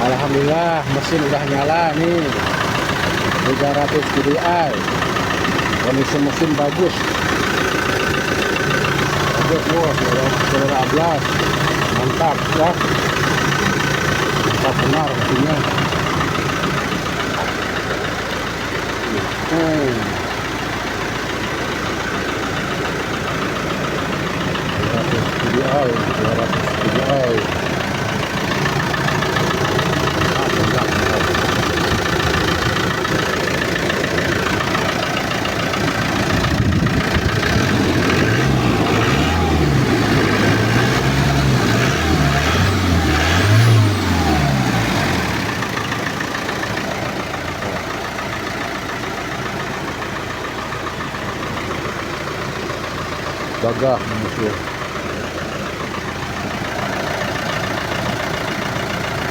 Alhamdulillah mesin udah nyala nih 300 dpi, kondisi mesin bagus. Bagus, saudara Ablas, mantap ya, mantap benar mesinnya. 200 dpi. Gagah musuh.